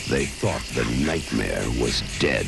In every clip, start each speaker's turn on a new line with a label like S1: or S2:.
S1: They thought the nightmare was dead.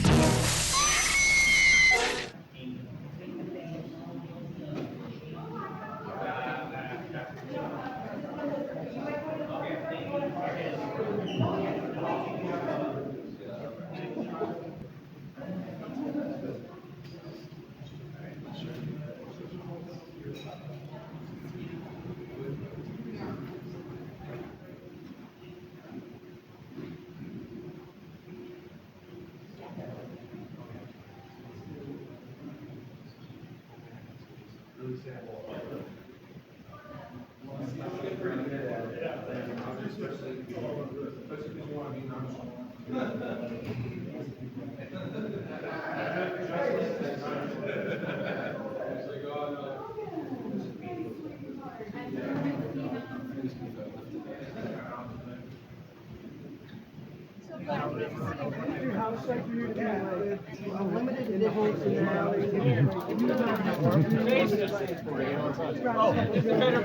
S2: Oh, it's better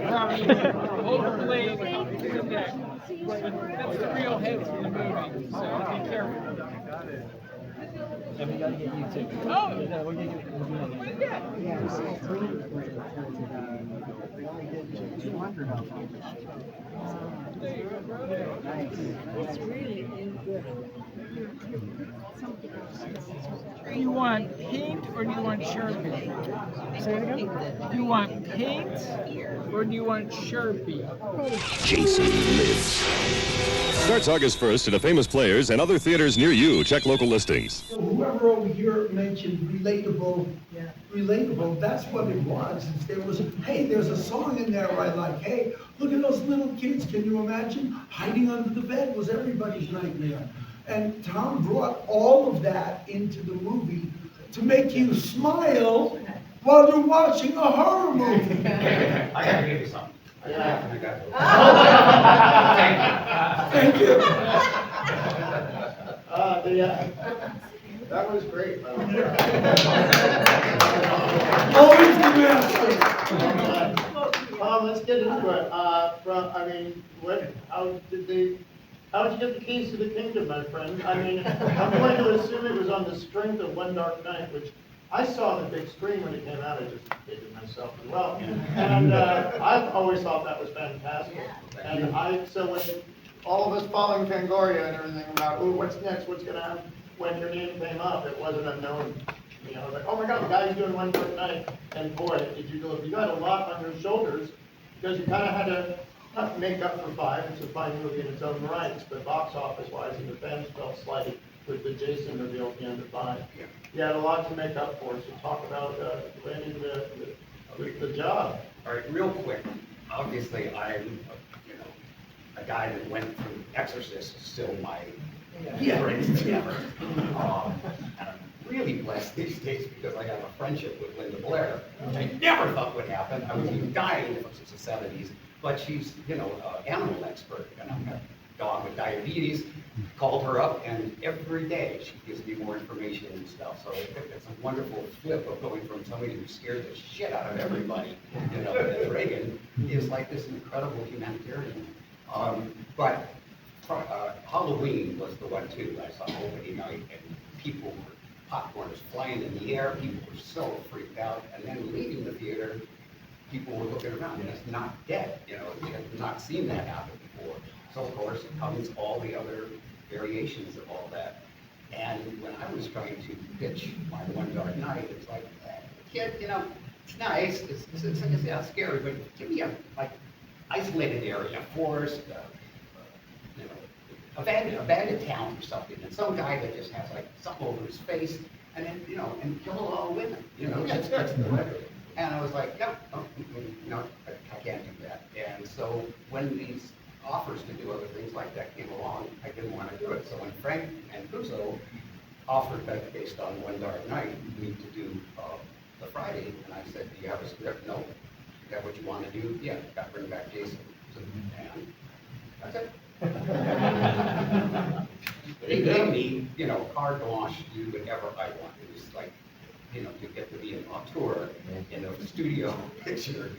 S2: hold the blade to the neck. That's the real heads in the movie, so be careful.
S3: And we gotta get you too.
S2: Oh!
S3: Yeah, we'll get you.
S2: What is that?
S3: Yeah, we only did 200 of them.
S2: There you go, brother.
S4: It's really good.
S2: Do you want paint or do you want Sharpie?
S3: Say it again?
S2: Do you want paint or do you want Sharpie?
S1: Jason lives.
S5: Starts August 1st at a Famous Players and other theaters near you. Check local listings.
S6: Whoever over here mentioned relatable, that's what it was. There was, hey, there's a song in there I like. Hey, look at those little kids. Can you imagine? Hiding under the bed was everybody's nightmare. And Tom brought all of that into the movie to make you smile while you're watching a horror movie.
S7: I gotta give you something.
S6: Thank you.
S7: That was great.
S6: Always the master.
S7: Let's get into it. How did you get the keys to the kingdom, my friend? I mean, I'm going to assume it was on the strength of One Dark Night, which I saw on the big screen when it came out. I just did it myself as well. And I've always thought that was fantastic. And so when all of us following Fangoria and everything about, oh, what's next, what's going to happen, when your name came up, it wasn't unknown. You know, like, oh my God, the guy who's doing One Dark Night, and boy, did you deliver. You had a lot on your shoulders, because you kind of had to not make up for 5. It's a fine movie in its own rights, but box office-wise, and the fans felt slighted with the Jason reveal at the end of 5. You had a lot to make up for, so talk about landing the job.
S8: All right, real quick. Obviously, I'm, a guy that went through Exorcist is still my greatest ever. And I'm really blessed these days because I have a friendship with Linda Blair, which I never thought would happen. I was even dying if it was the 70s, but she's, an animal expert, and I've got a dog with diabetes. Called her up, and every day she gives me more information and stuff. So it's a wonderful flip of going from somebody who scared the shit out of everybody, as Reagan, is like this incredible humanitarian. But Halloween was the one too. I saw opening night, and people were, popcorn was flying in the air. People were so freaked out, and then leaving the theater, people were looking around, and it's not dead. We have not seen that happen before. So of course, it comes all the other variations of all that. And when I was trying to pitch my One Dark Night, it's like, kid, it's nice, it's not scary, but give me a isolated area, forest, abandoned town or something, and some guy that just has something over his face, and then and kill all the women, that's the weather. And I was like, no, I can't do that. And so when these offers to do other things like that came along, I didn't want to do it. So when Frank and Puzo offered that based on One Dark Night, me to do the Friday, and I said, do you have a script? No. You got what you want to do? Yeah, got to bring back Jason. So, and that's it. They gave me, carte blanche to do whatever I want. It was like, to get to be an auteur in a studio picture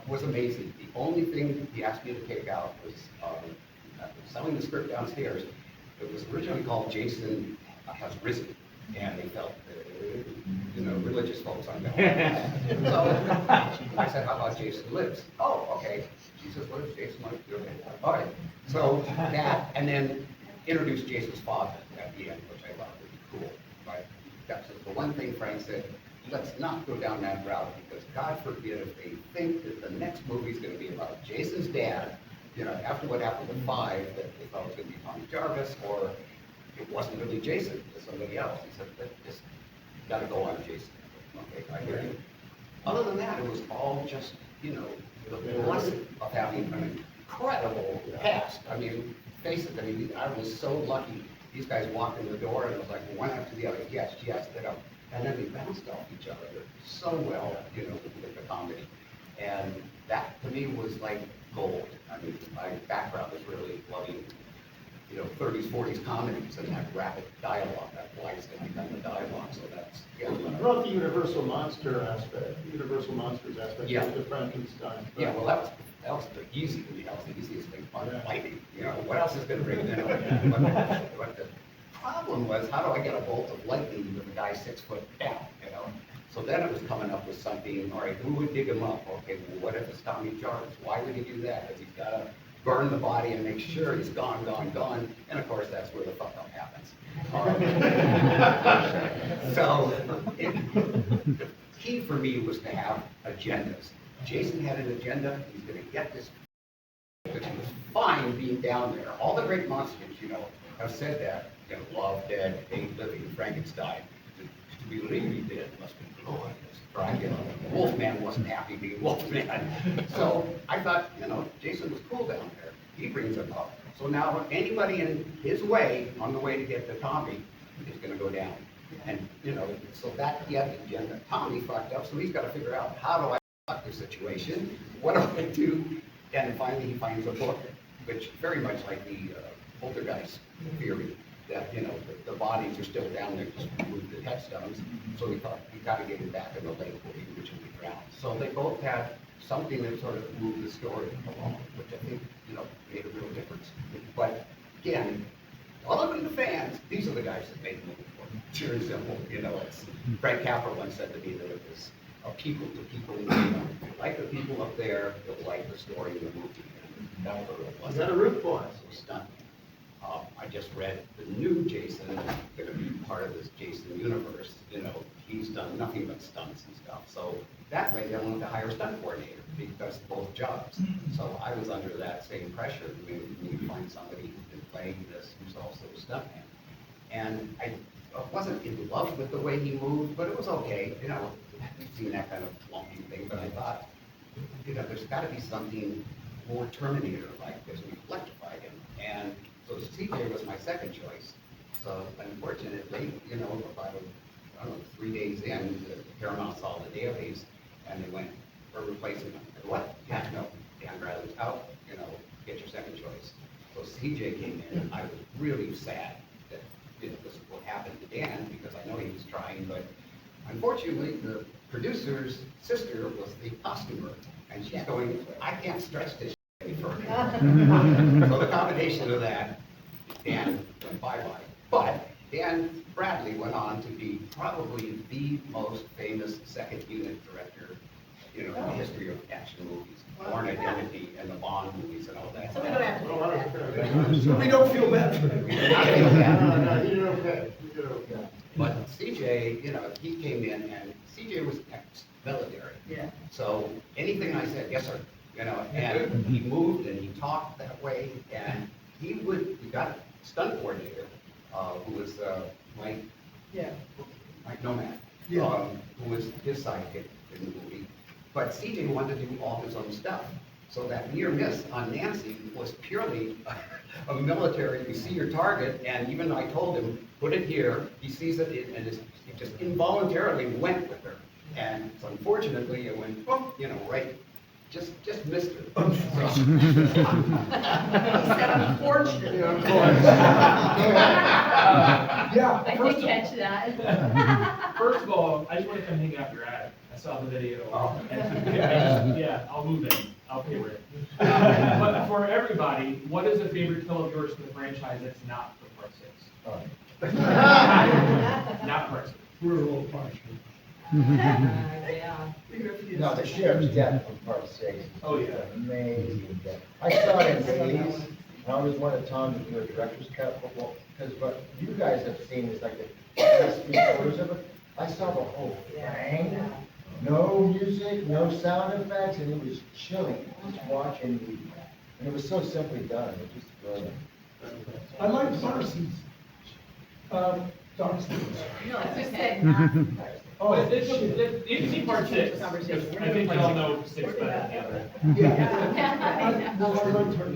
S8: was amazing. The only thing he asked me to take out was selling the script downstairs. it was originally called Jason Has Risen, and they felt, religious folks aren't going to. So I said, how about Jason Lives? Oh, okay. Jesus lives, Jason lives, okay. All right. So that, and then introduced Jason's father at the end, which I thought would be cool. Right? That's the one thing Frank said, let's not go down that route, because God forbid if they think that the next movie is going to be about Jason's dad, after what happened with 5, that they thought it was going to be Tommy Jarvis, or it wasn't really Jason, it was somebody else. He said, just got to go on Jason. Okay, I hear you. Other than that, it was all just, the blessing of having an incredible cast. I mean, face it, I was so lucky. These guys walked in the door and it was like one after the other, yes, and then they bounced off each other so well, with the comedy. And that to me was like gold. I mean, my background was really loving, 30s, 40s comedies and that rapid dialogue, that wise kind of dialogue. So that's,
S7: You brought the Universal Monster aspect, Universal Monsters aspect
S8: Yeah.
S7: of the Frankenstein.
S8: Yeah, well, that was the easy to me. That was the easiest thing, fun fighting. What else is going to bring it in? But the problem was, how do I get a bolt of lightning with a guy 6 foot down? So then it was coming up with something. All right, who would dig him up? Okay, well, what if it's Tommy Jarvis? Why would he do that? Because he's got to burn the body and make sure he's gone. And of course, that's where the fuck up happens. So the key for me was to have agendas. Jason had an agenda. He's going to get this, which was fine being down there. All the great monsters, have said that. Love, Dead, Hate, Living, Frankenstein. To be legally dead must be glorious. Right? Wolfman wasn't happy being Wolfman. So I thought, Jason was cool down there. He brings him up. So now anybody in his way, on the way to get to Tommy, is going to go down. And, so that he had the agenda. Tommy fucked up, so he's got to figure out, how do I fuck this situation? What do I do? And finally he finds a book, which very much like the poltergeist theory, that, the bodies are still down there, just remove the headstones. So he thought, we got to get him back in the lake where he originally drowned. So they both had something that sort of moved the story along, which I think, made a real difference. But again, other than the fans, these are the guys that made the movie. Pure and simple, it's, Frank Capra once said to me that it was a people to people engagement. Like the people up there, that like the story of the movie. And that was a real plus.
S7: Is that a root for us?
S8: Stunt. I just read the new Jason is going to be part of this Jason universe. He's done nothing but stunts and stuff. So that way they don't have to hire a stunt coordinator because both jobs. So I was under that same pressure. We need to find somebody who can play this who's also a stuntman. And I wasn't in love with the way he moved, but it was okay. I've seen that kind of lumpy thing, but I thought, there's got to be something more Terminator-like because we electrified him. And so CJ was my second choice. So unfortunately, about, 3 days in, Paramount saw the dailies, and they went, we're replacing him. I said, what? Yeah, no, Dan Bradley's out, get your second choice. So CJ came in, and I was really sad that, this is what happened to Dan, because I know he was trying, but unfortunately, the producer's sister was the costumer, and she's going, I can't stretch this any further. So the combination of that, Dan went bye-bye. But Dan Bradley went on to be probably the most famous second unit director, in the history of action movies. Born Identity and the Bond movies and all that.
S4: So we don't have to do that.
S6: So we don't feel bad for him.
S7: No, you did okay. You did okay.
S8: But CJ, he came in, and CJ was ex-military.
S4: Yeah.
S8: So anything I said, yes, sir, and he moved and he talked that way, and we got a stunt coordinator, who was Mike Nomad,
S6: Yeah.
S8: who was his sidekick in the movie. But CJ wanted to do all his own stuff. So that near miss on Nancy was purely a military, you see your target, and even though I told him, put it here, he sees it, and it just involuntarily went with her. And so unfortunately, it went, right, just missed her. So,
S4: He said unfortunately.
S6: Yeah,
S4: I
S6: first
S4: did
S6: of
S4: catch that.
S2: First of all, I just want to come hang out your attic. I saw the video.
S8: Oh.
S2: Yeah, I'll move in. I'll pay rent. But for everybody, what is a favorite kill of yours from the franchise that's not the part 6.
S3: Oh.
S2: Not part 6.
S6: We're a little partial.
S4: Yeah.
S3: No, the sheriff's death from part 6.
S2: Oh, yeah.
S3: Amazing death. I saw it in the 80s, and I always wanted Tom to do a director's cut, because what you guys have seen is like the last 3/4 of it. I saw the whole thing, no music, no sound effects, and it was chilling, just watching the, and it was so simply done, it was just brilliant.
S6: I like Darcy's. Darcy's.
S4: No, I just said,
S6: Oh,
S2: But it's,
S6: shit.
S2: you can see part 6.
S4: Conversation.
S2: I think we all know 6 better than the other.
S6: Yeah. Well, I liked her,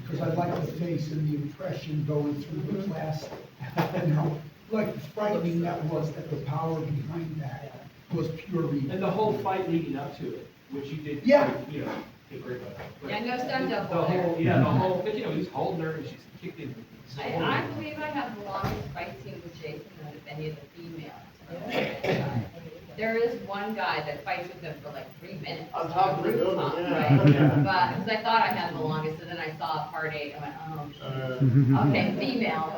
S6: because I liked the face and the impression going through the class, and how, like, frightening that was, that the power behind that was pure evil.
S2: And the whole fight leading up to it, which you did,
S6: Yeah.
S2: you know, did great about.
S4: Yeah, no stunt
S2: The
S4: double
S2: whole,
S4: there.
S2: yeah, the whole, but you know, he's holding her and she's kicking.
S4: I believe I have the longest fight scene with Jason out of any of the females. There is one guy that fights with him for like 3 minutes.
S7: On top of the building,
S4: Rooftop,
S7: yeah.
S4: right?
S2: Yeah.
S4: But, because I thought I had the longest, and then I saw part 8, I went, oh, okay, female.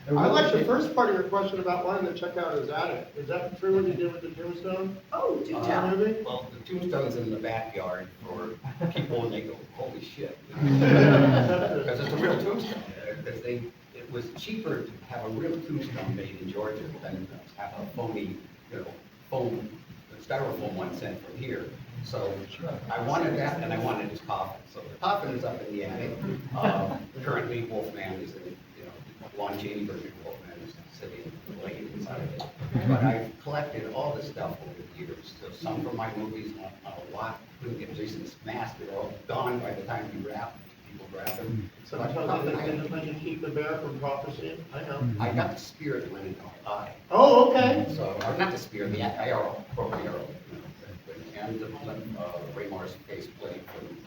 S7: I like the first part of your question about wanting to check out his attic. Is that true what you did with the tombstone?
S4: Oh, do
S7: Movie?
S8: Well, the tombstone's in the backyard for people and they go, holy shit.
S7: That's
S8: Because it's a real tombstone, because it was cheaper to have a real tombstone made in Georgia than have a phony, foam, styrofoam one sent from here. So I wanted that and I wanted his coffin. So the coffin is up in the attic. Currently Wolfman is in, Lon Chaney version of Wolfman is sitting laying inside of it. But I've collected all this stuff over the years. So some from my movies, not a lot. Couldn't get Jason's mask, they're all gone by the time you wrap. People grab them. So I
S7: Sometimes they keep the bear from prophecy. I know.
S8: I got the spear that went into my eye.
S7: Oh, okay.
S8: So, or not the spear, the arrow, broke the arrow. And the Raymar's face plate from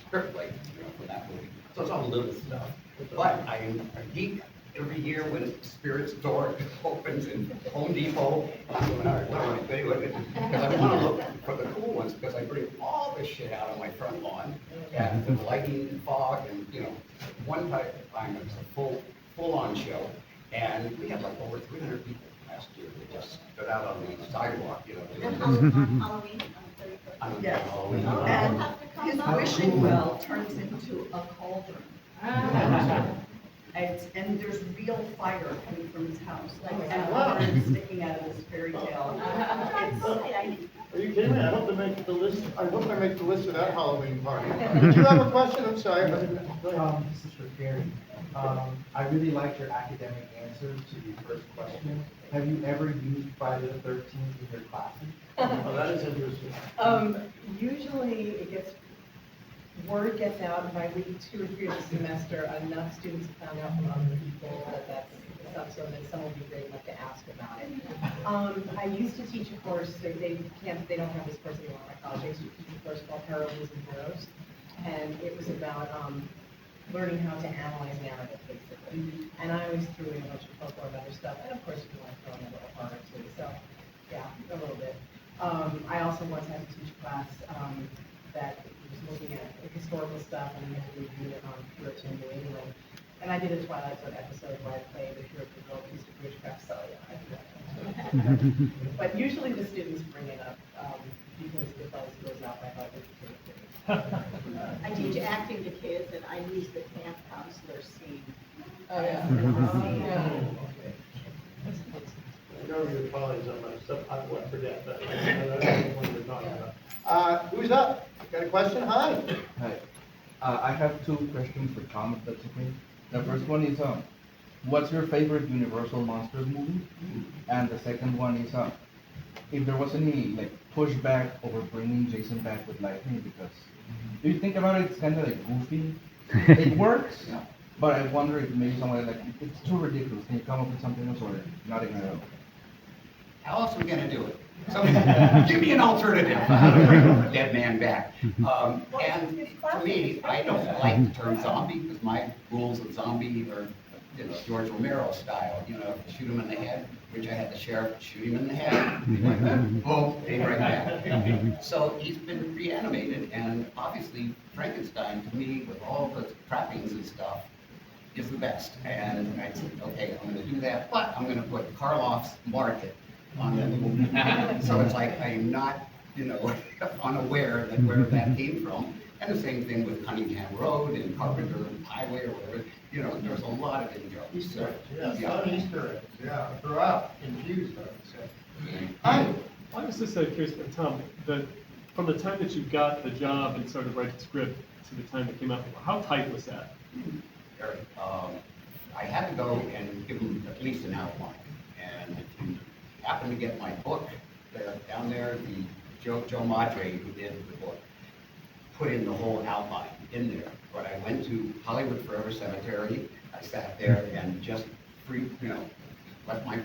S8: script plate, from that movie. So it's all little stuff. But I'm a geek. Every year when Spirit's door opens in Home Depot, I'm going, all right, what am I doing with it? Because I want to look for the cool ones, because I bring all this shit out on my front lawn, and the lighting and fog, and, one time it was a full-on show, and we had like over 300 people last year that just stood out on the sidewalk,
S9: And Halloween on 31st.
S8: on
S9: Yes.
S8: Halloween.
S9: And his wishing well turns into a cauldron. And there's real fire coming from his house, and worms sticking out of this fairy tale.
S7: Are you kidding me? I hope they make the list, I hope they make the list of that Halloween party. Did you have a question? I'm sorry. Go ahead.
S3: This is for Gary. I really liked your academic answer to the first question. Have you ever used Friday the 13th in your classes?
S7: Oh, that is interesting.
S10: Usually word gets out, and by week 2 or 3 of the semester, enough students have found out from other people that that's stuff, so that someone would be brave enough to ask about it. I used to teach a course, they don't have this course anymore at my college. I used to teach a course called Heroes and Heroes, and it was about learning how to analyze narrative, basically. And I always threw in a bunch of folklore and other stuff, and of course, if you want to throw in a little horror too, so, yeah, a little bit. I also once had to teach a class that was looking at historical stuff, and we had to review it on Puritan New England. And I did a Twilight Zone episode where I played the Puritan girl who used to witchcraft, so yeah, I do that. But usually the students bring it up, because the buzz goes out by about
S9: I teach acting to kids, and I use the camp counselor scene.
S10: Oh, yeah.
S7: I know your colleagues on my stuff, I won't forget that. I know that's what you're talking about. Who's up? Got a question? Hi.
S11: Hi. I have 2 questions for Tom, if that's okay. The first one is, what's your favorite Universal Monsters movie? And the second one is, if there was any pushback over bringing Jason back with lightning, because if you think about it, it's kind of goofy. It works, but I wonder if maybe someone it's too ridiculous. Can you come up with something else, or not even at all?
S8: How else are we gonna do it? So, give me an alternative. How do we bring a dead man back? And to me, I don't like the term zombie, because my rules of zombie are, George Romero style, shoot him in the head, which I had the sheriff shoot him in the head. Boom, they bring back. So he's been reanimated, and obviously Frankenstein, to me, with all the trappings and stuff, is the best. And I said, okay, I'm gonna do that, but I'm gonna put Karloff's Market on the movie. So it's like, I'm not, unaware that where that came from. And the same thing with Cunningham Road and Carpenter Highway or whatever, there's a lot of in-jokes.
S7: Easter eggs, yeah, some Easter eggs, yeah, throughout, infused, I would say. Hi.
S12: I was just curious, Tom, from the time that you got the job and started writing the script to the time it came out, how tight was that?
S8: Eric, I had to go and give them at least an outline. And if you happen to get my book down there, Joe Madre, who did the book, put in the whole outline in there. But I went to Hollywood Forever Cemetery. I sat there and just let my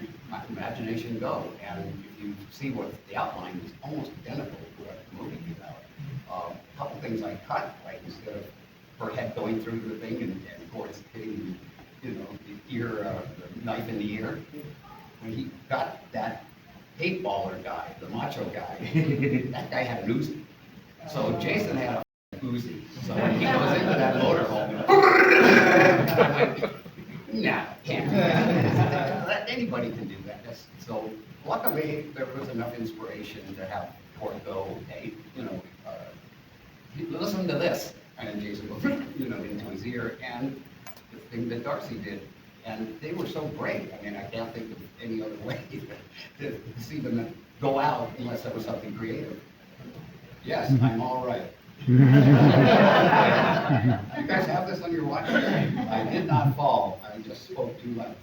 S8: imagination go. And if you see what the outline is, almost identical to what the movie came out. A couple things I cut, like instead of her head going through the thing and Gordon's hitting, the ear, the knife in the ear. When he got that paintballer guy, the macho guy, that guy had an Uzi. So Jason had a Uzi. So when he goes into that motorhome, I'm like, nah, can't do that. Anybody can do that. So luckily, there was enough inspiration to have Gordon go, hey, listen to this. And Jason goes, into his ear. And the thing that Darcy did. And they were so great. I mean, I can't think of any other way to see them go out unless there was something creative. Yes, I'm all right. You guys have this on your watch? I did not fall. I just spoke too loud.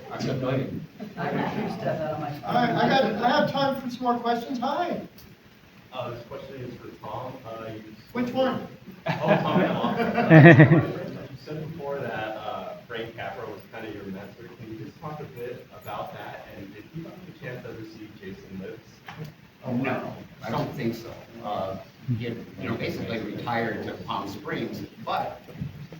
S8: I'm annoying.
S9: I refuse to have that on my phone.
S7: All right, I have time for some more questions. Hi.
S13: This question is for Tom.
S7: Which one?
S13: Oh, Tom. You said before that Frank Capra was kind of your mentor. Can you just talk a bit about that? And did you have a chance to ever see Jason Lives?
S8: No, I don't think so. He had, basically retired to Palm Springs, but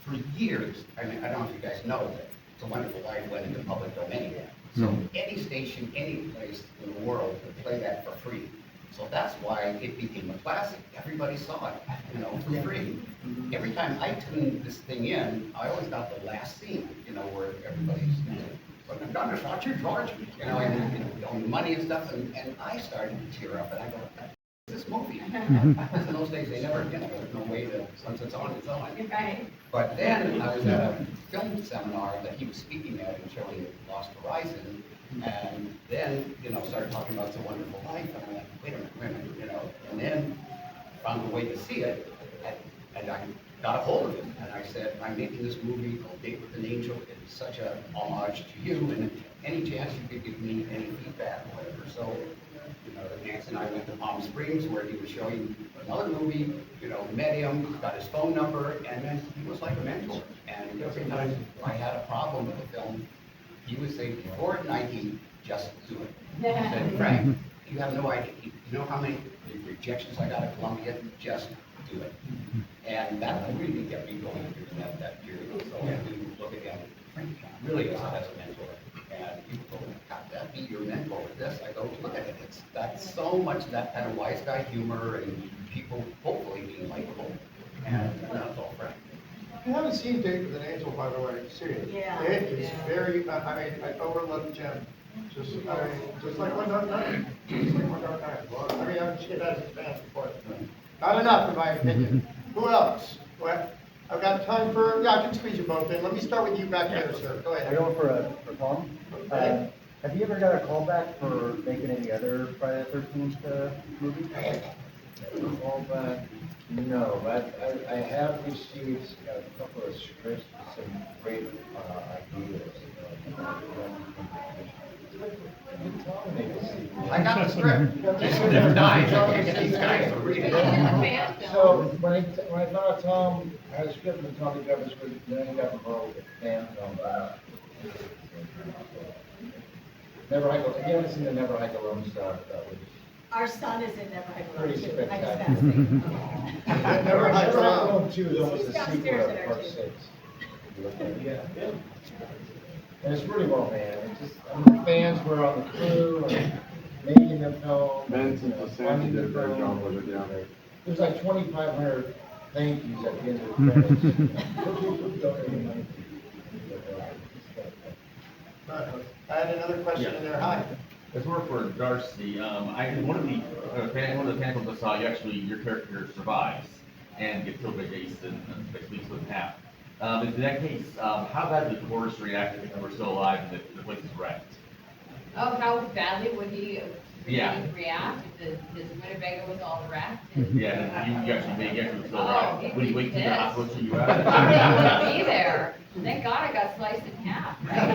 S8: for years, I don't know if you guys know that It's a Wonderful Life went into public domain. So any station, any place in the world could play that for free. So that's why it became a classic. Everybody saw it, for free. Every time I tuned this thing in, I always got the last scene, where everybody's, but I'm done, it's not your George, and on the money and stuff, and I started to tear up, and I go, this movie. Because in those days, they never, there's no way to, once it's on, it's on.
S4: Right.
S8: But then I was at a film seminar that he was speaking at and showing Lost Horizon, and then, started talking about It's a Wonderful Life, and I'm like, wait a minute, and then found a way to see it, and I got a hold of him, and I said, I'm making this movie called Date with an Angel. It's such a homage to you, and any chance you could give me any feedback or whatever. So, Nancy and I went to Palm Springs where he was showing another movie, met him, got his phone number, and then he was like a mentor. And every time I had a problem with the film, he would say, before Nike, just do it. I said, Frank, you have no idea. You know how many rejections I got at Columbia? Just do it. And that really kept me going through that period. So I do look at him really as a mentor. And people go, God, that be your mentor with this? I go, look at it. That's so much that kind of wise guy humor and people hopefully being likable. And that's all Frank.
S7: I haven't seen Date with an Angel, by the way, seriously.
S9: Yeah.
S7: It is very, I overlooked Jim. Just like One Dark Night. Just like One Dark Night. Well, I've seen that as a fan before. Not enough, in my opinion. Who else? Well, I've got time for, I can squeeze you both in. Let me start with you back there, sir. Go ahead.
S3: I go for Tom. Have you ever got a call back for making any other Friday the 13th movie? Callback? No, I have received a couple of scripts, some great ideas.
S8: I got the script. They're dying. I can't get these guys to read it.
S3: So when I thought Tom had a script and Tom got the script, then he got involved with fan film. Never Hike Alone. If you haven't seen the Never Hike Alone stuff, that was
S9: Our son is in Never Hike Alone
S3: pretty
S9: too. I just
S3: spectacular.
S9: asked.
S3: Never Hike Alone 2 is almost
S9: She's
S3: a sequel
S9: downstairs
S3: of
S9: in our
S3: part
S9: team.
S3: 6. Yeah. And it's really well made. It's just, the fans were on the crew and making the film. Funding the film. There's like 2,500 thank yous at the end of the credits.
S7: another question in there. Hi.
S14: It's more for Darcy. One of the panels I saw, your character survives and gets killed by Jason, basically split in half. In that case, how badly did the chorus react if he were still alive and the place is wrecked?
S4: Oh, how badly would he
S14: Yeah.
S4: react if his Winnebago was all wrecked?
S14: Yeah, you actually were still
S4: Oh,
S14: alive.
S4: he'd
S14: Would you
S4: be
S14: wait till the
S4: pissed.
S14: hospital to you
S4: He
S14: out?
S4: wouldn't be there. Thank God I got sliced in half, right?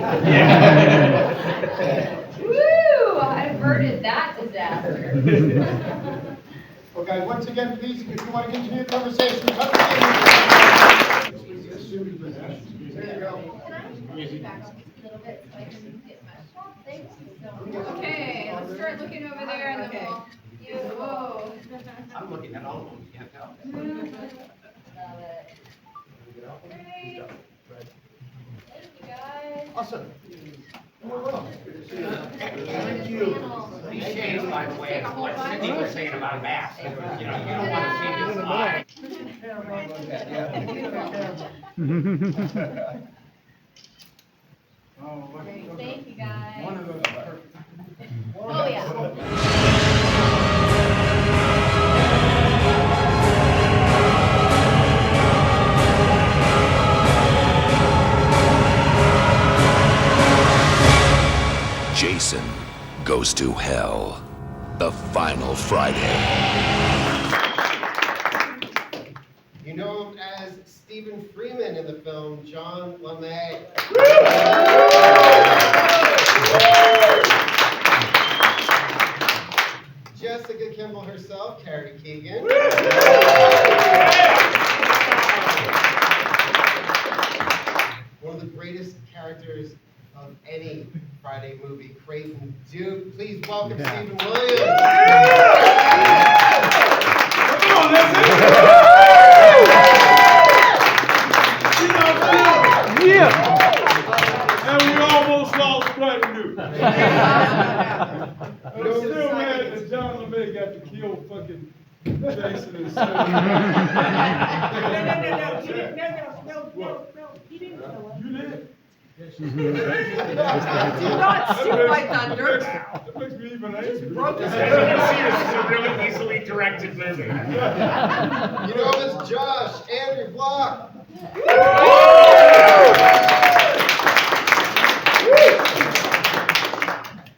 S4: Woo! I averted that disaster.
S3: Well, guys, once again, please, if you want to continue the conversation, come to There you go.
S15: Can I back up just a little bit so I can get my shot? Thank you so much.
S4: Okay, let's start looking over there and then whoa.
S8: I'm looking at all of them, you can't tell.
S4: Love it. Great. Thank you guys.
S3: Awesome.
S8: Thank you. These shades, by the way, like Cindy was saying about masks, you don't want to see this eye.
S15: Great, thank you guys.
S3: One of those.
S15: Oh, yeah.
S1: Jason Goes to Hell. The final Friday.
S3: You know him as Stephen Freeman in the film John LeMay. Jessica Kimball herself, Carrie Keegan. One of the greatest characters of any Friday movie, Creighton Duke. Please welcome Stephen Williams.
S6: Come on, that's it. Yeah. And we almost lost Creighton Duke. I'm still mad that John LeMay got to kill fucking Jason and Sam.
S9: No, he didn't kill him.
S6: You did?
S9: Do not steal my thunder.
S6: That makes me even angry.
S9: broke his
S8: As you can see, this is a really easily directed movie.
S3: You know him as Josh, Andrew Block.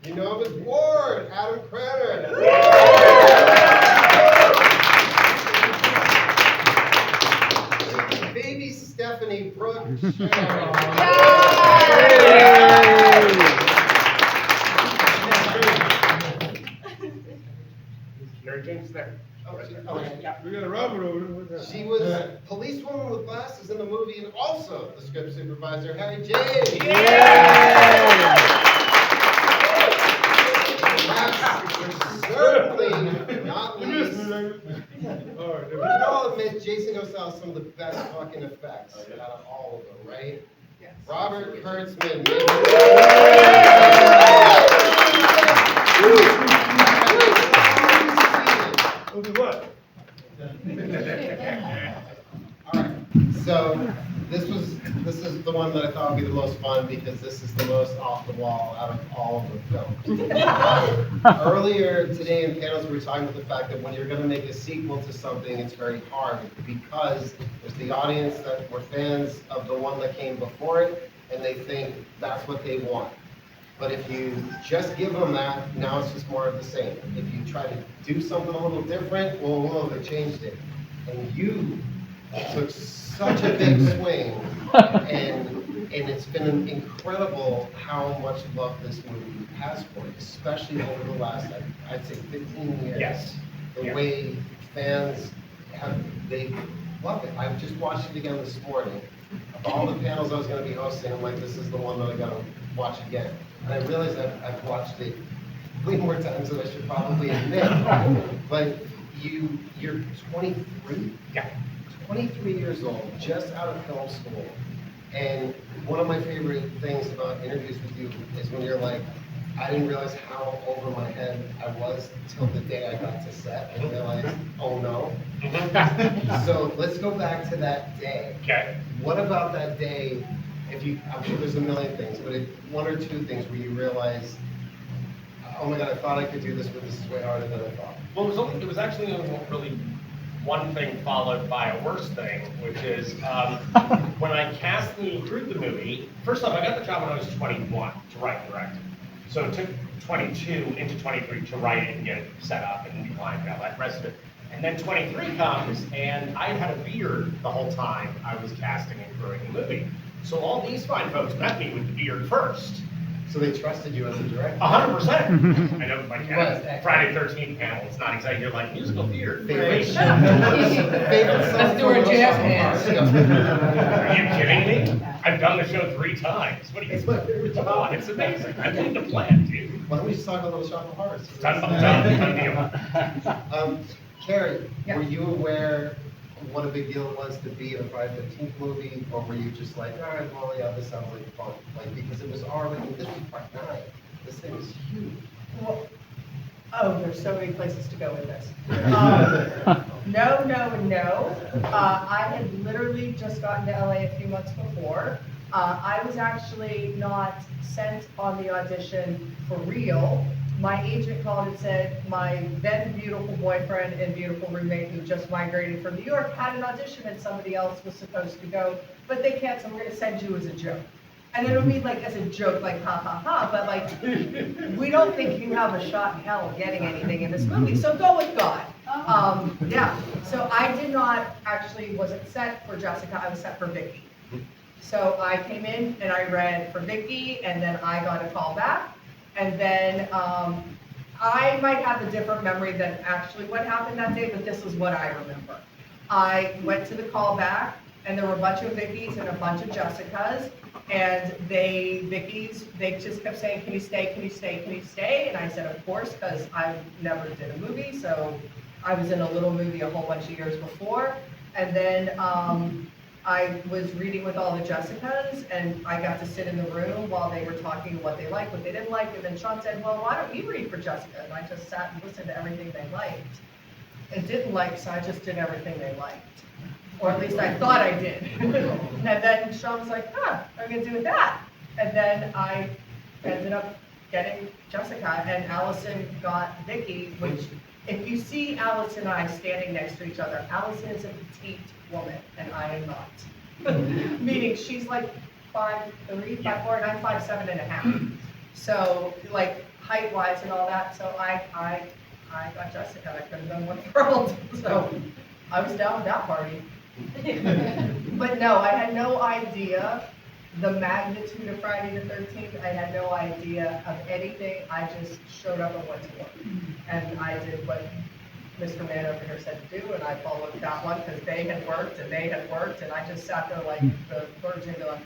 S3: You know him as Ward, Adam Cranner. Baby Stephanie Brooke.
S8: Mary Jane's there.
S6: We got a Robert over there.
S3: She was policewoman with glasses in the movie and also the script supervisor, Harry James. Certainly not least. You know, admit Jason Goes to Hell some of the best fucking effects out of all of them, right? Yes. Robert Kurtzman.
S6: What?
S3: So this is the one that I thought would be the most fun because this is the most off the wall out of all of the films. Earlier today in panels we were talking about the fact that when you're going to make a sequel to something, it's very hard because there's the audience that were fans of the one that came before it, and they think that's what they want. But if you just give them that, now it's just more of the same. If you try to do something a little different, well, they changed it. And you took such a big swing, and it's been incredible how much love this movie has for it, especially over the last, I'd say 15 years.
S8: Yes.
S3: The way fans they love it. I just watched it again this morning. Of all the panels I was going to be hosting, I'm like, this is the one that I got to watch again. And I realized I've watched it way more times than I should probably admit. But you're 23?
S8: Yeah.
S3: 23 years old, just out of film school. And one of my favorite things about interviews with you is when you're like, I didn't realize how over my head I was till the day I got to set and realized, oh no. So let's go back to that day.
S8: Okay.
S3: What about that day
S16: if you, I'm sure there's a million things, but one or two things where you realize, oh my God, I thought I could do this, but this is way harder than I thought.
S17: Well, it was actually only really one thing followed by a worse thing, which is when I cast and crewed the movie. First off, I got the job when I was 21 to write and direct. So it took 22 into 23 to write it and get it set up and decline and all that rest of it. And then 23 comes, and I had a beard the whole time I was casting and crewing the movie. So all these fine folks met me with the beard first.
S16: So they trusted you as a director?
S17: 100%. I know my Friday 13th panel, it's not exactly like musical theater.
S16: Favorite
S10: Let's do our jazz hands.
S17: Are you kidding me? I've done the show 3 times. What are you, come on, it's amazing. I made the plan, dude.
S16: Why don't we just talk a little shop of horrors?
S17: Done deal.
S16: Carrie, were you aware of what a big deal it was to be in a Friday the 13th movie, or were you just like, all right, well, yeah, this sounds like fun? Like, because it was already, this was part 9. This thing was huge.
S10: Well, oh, there's so many places to go with this. No, no, and no. I had literally just gotten to LA a few months before. I was actually not sent on the audition for real. My agent called and said, my then beautiful boyfriend and beautiful roommate who just migrated from New York had an audition and somebody else was supposed to go, but they canceled, we're gonna send you as a joke. And I don't mean like as a joke, like ha ha ha, but like, we don't think you have a shot in hell getting anything in this movie, so go with God. Yeah, so I did not actually, wasn't set for Jessica, I was set for Vicky. So I came in and I read for Vicky, and then I got a call back. And then I might have a different memory than actually what happened that day, but this is what I remember. I went to the callback, and there were a bunch of Vickies and a bunch of Jessicas, and they just kept saying, can you stay, can you stay, can you stay? And I said, of course, because I never did a movie, so I was in a little movie a whole bunch of years before. And then I was reading with all the Jessicas, and I got to sit in the room while they were talking what they liked, what they didn't like, and then Sean said, well, why don't you read for Jessica? And I just sat and listened to everything they liked. And didn't like, so I just did everything they liked. Or at least I thought I did. And then Sean was like, I'm gonna do that. And then I ended up getting Jessica, and Allison got Vicky, which, if you see Alice and I standing next to each other, Allison is a petite woman, and I am not. Meaning she's like 5'3", 5'4", and I'm 5'7.5". So like height-wise and all that, so I got Jessica. I could have done one world, so I was down with that party. But no, I had no idea the magnitude of Friday the 13th. I had no idea of anything. I just showed up and went to work, and I did what Mr. Man over here said to do, and I followed that one because they had worked, and I just sat there like the virgin going,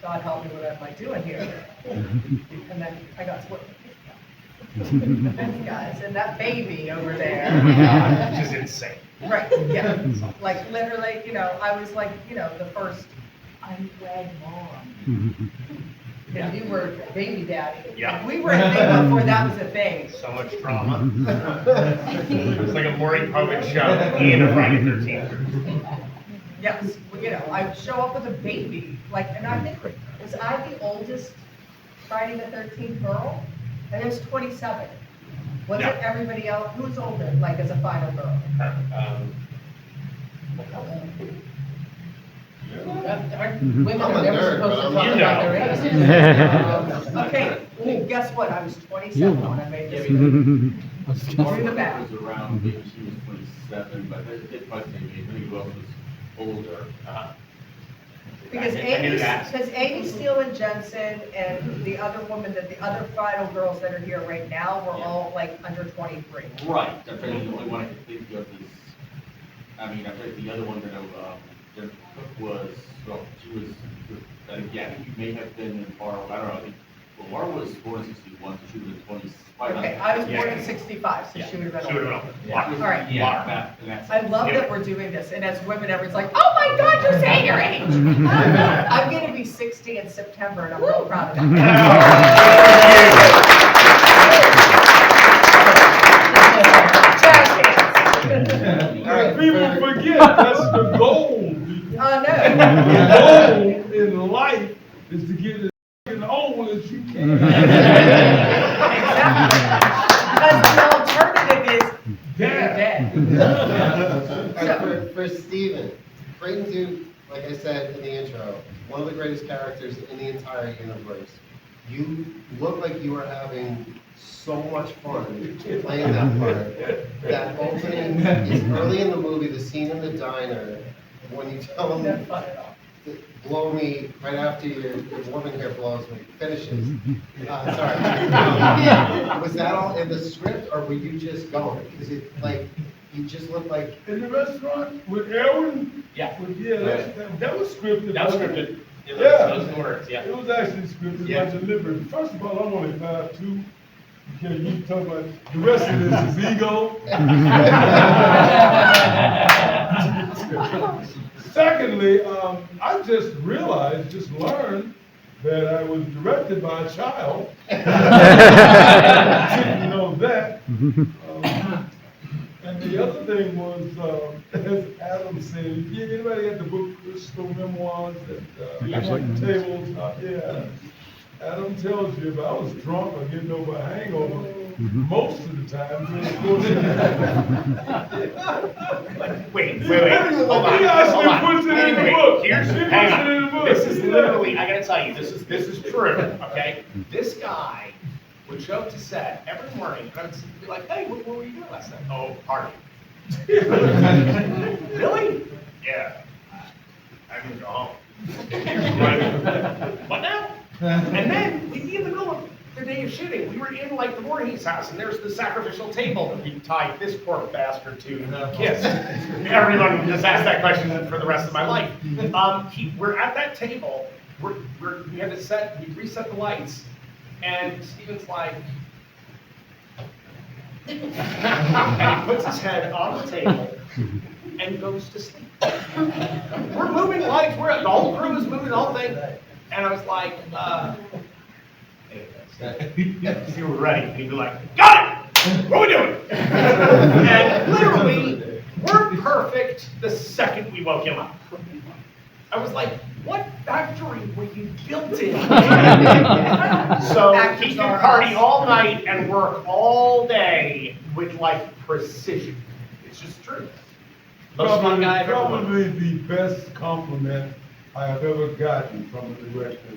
S10: God help me, what am I doing here? And then I got to work with these guys, and that baby over there.
S17: Which is insane.
S10: Right, yeah, like literally, I was like, the first unwed mom. And you were baby daddy.
S17: Yeah.
S10: We were a thing before that was a thing.
S17: So much drama. It was like a Maury Povich show and a Friday 13th.
S10: Yes, I show up with a baby, and I think, was I the oldest Friday the 13th girl? And there's 27. Was it everybody else? Who's older, as a final girl? Women are never supposed to talk about their ages. Okay, well, guess what? I was 27 when I made this movie. More in the back.
S14: Was around, maybe she was 27, but it might be maybe who else was older.
S10: Because Amy Steele Jensen and the other woman, the other final girls that are here right now were all under 23.
S14: Right, I'm trying to, the only one I can think of is, I think the other one that Jennifer Cook was, well, she was, again, you may have been in Bar, I don't know, I think, well, Laura was born in 61, so she would have been 25.
S10: Okay, I was born in 65, so she would have been older.
S14: Yeah.
S10: All right.
S14: Yeah.
S10: I love that we're doing this, and as women, everyone's like, oh my God, you're saying your age! I'm gonna be 60 in September, and I'm real proud of
S12: People forget that's the goal.
S10: No.
S12: The goal in life
S18: is to get as old as you can.
S10: Because the alternative is
S18: dead.
S16: For Steven, Creighton Duke, like I said in the intro, one of the greatest characters in the entire universe. You look like you are having so much fun playing that part. That opening is early in the movie, the scene in the diner, when you tell him, blow me right after your woman here blows me, finishes. Sorry. Was that all in the script, or were you just going? Because it, like, you just look like...
S18: In the restaurant with Erwin?
S17: Yeah.
S18: That was scripted.
S17: That was scripted.
S18: Yeah.
S17: Those words, yeah.
S18: It was actually scripted,
S17: Yeah.
S18: my delivery. First of all, I'm only 5'2". Okay, you talk about, the rest of this is ego. Secondly, I just realized, just learned that I was directed by a child. Didn't know that. And the other thing was, as Adam said, if anybody had the book Crystal Memoirs that tables, yeah. Adam tells you if I was drunk or getting over a hangover, most of the time.
S17: Wait. Hold on. Hang on. This is literally, I gotta tell you, this is true, okay? This guy would show up to set every morning, and I would be like, hey, what were you doing last night? Oh, party. Really? Yeah. I'm gonna go home. What now? And then we'd be in the middle of the day of shooting. We were in like the Voorhees house, and there's the sacrificial table that we tied this poor bastard to kiss. Everyone just asked that question for the rest of my life. We're at that table. We had to reset the lights, and Steven's like, and he puts his head on the table and goes to sleep. We're moving lights. The whole crew is moving the whole thing. And I was like, see, we're ready. And he'd be like, got it! What are we doing? And literally, we're perfect the second we woke him up. I was like, what factory were you built in? So he can party all night and work all day with like precision. It's just true. Most fun guy I've ever worked with.
S18: Probably the best compliment I have ever gotten from a director.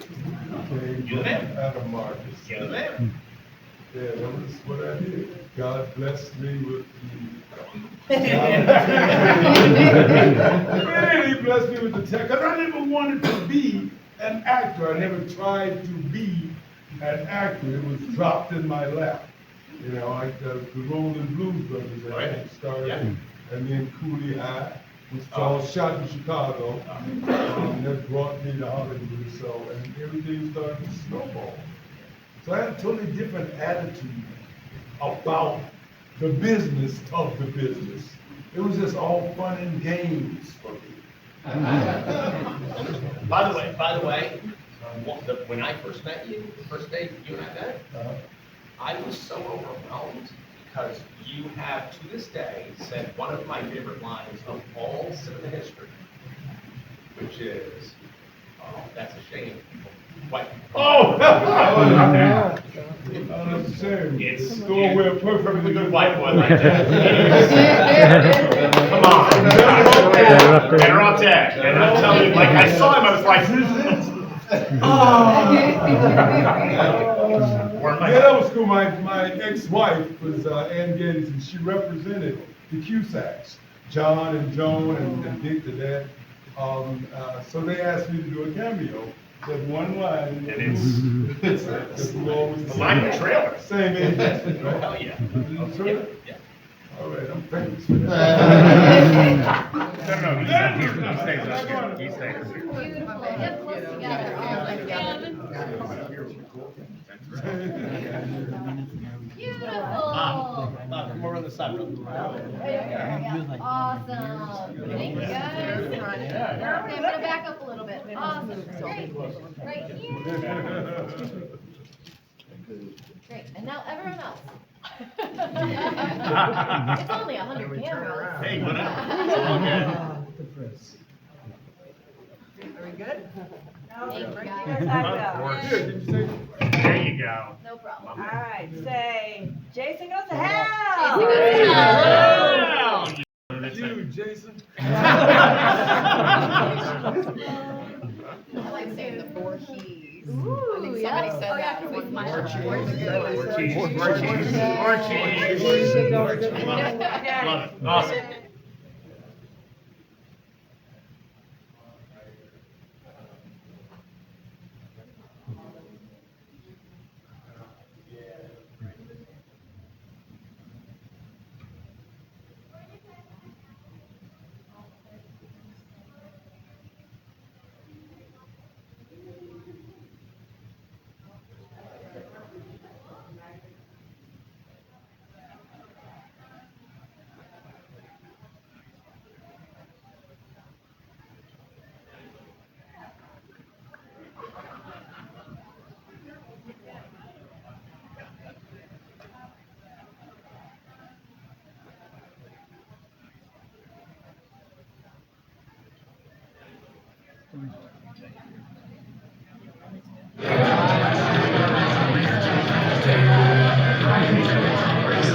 S17: You're the man.
S18: Adam Marcus.
S17: You're the man.
S18: Yeah, that was what I did. God blessed me with the... Really blessed me with the tech. Because I never wanted to be an actor. I never tried to be an actor. It was dropped in my lap. You know, like the Rolling Blues Brothers that started. Yeah. And then Cooley High, which was all shot in Chicago. That brought me to Hollywood. So, and everything started to snowball. So I had a totally different attitude about the business of the business. It was just all fun and games for me.
S17: By the way, when I first met you, the first day you and I met, I was so overwhelmed because you have, to this day, said one of my favorite lines of all cinema history, which is, oh, that's a shame. White people.
S18: Oh! It's go away perfectly
S17: good white boy like that. Come on. Interrupt Ed. And I'm telling you, like I saw him, I was like,
S18: yeah, that was cool. My ex-wife was Ann Geddes, and she represented the Cusacks, John and Joan and Dick the Dad. So they asked me to do a cameo. That one line, and it's the
S17: line in the trailer.
S18: Same age, right?
S17: Oh yeah.
S18: Trailer?
S17: Yeah.
S18: All right, I'm famous for that.
S17: No, he stays.
S15: Beautiful. Get close together. Oh my God. Beautiful.
S17: Come over on the side, brother.
S15: Yeah. Awesome. Thank you guys. Okay, I'm gonna back up a little bit. Awesome. Great. Right here. Great. And now everyone else. It's only 100 cameras.
S17: Hey, whatever.
S10: Are we good?
S15: Thank you,
S10: Give
S15: guys.
S10: us that bell.
S17: There you go.
S15: No problem.
S10: All right, say, Jason goes to hell.
S15: Jason goes to hell.
S18: You, Jason.
S15: I like saying the Voorhees.
S10: Ooh,
S15: I think
S10: yeah.
S15: somebody said that. It was my
S17: More cheese. Love it. Awesome.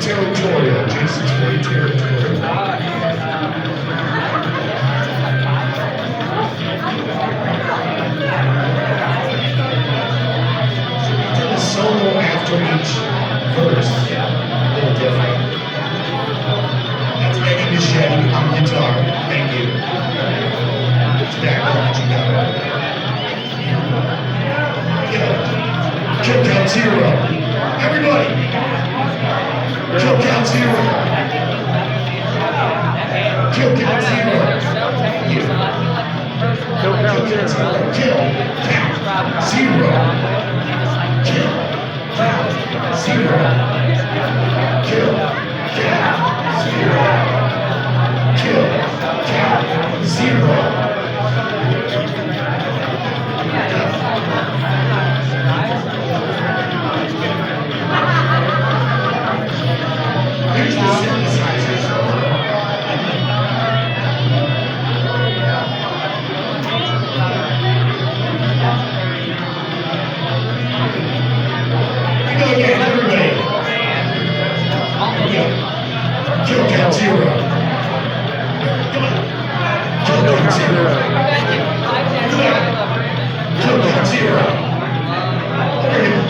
S1: Territorial. Jason's very territorial. Did a solo after each verse. A little different. That's Eddie Machete on guitar. Thank you. It's background, you got it. Kill count 0. Everybody. Kill count 0. Kill count 0. Kill count 0. Kill count 0. Kill count 0. Kill count 0. Kill count 0. Here's the synthesizers. We go again, everybody. Kill count 0. Come on. Kill count 0. Kill count 0. Over here.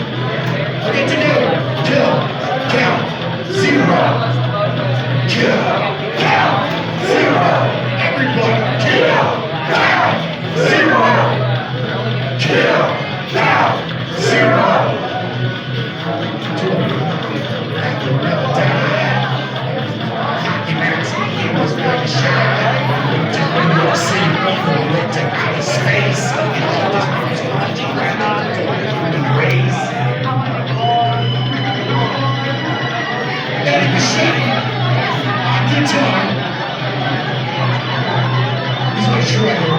S1: Get together. Kill count 0. Kill count 0. Everybody, kill count 0. Kill count 0. He was very shy. Doing your city before he went to outer space. He called his mom's energy rabbit to the race. Eddie Machete on guitar. He's my shredder.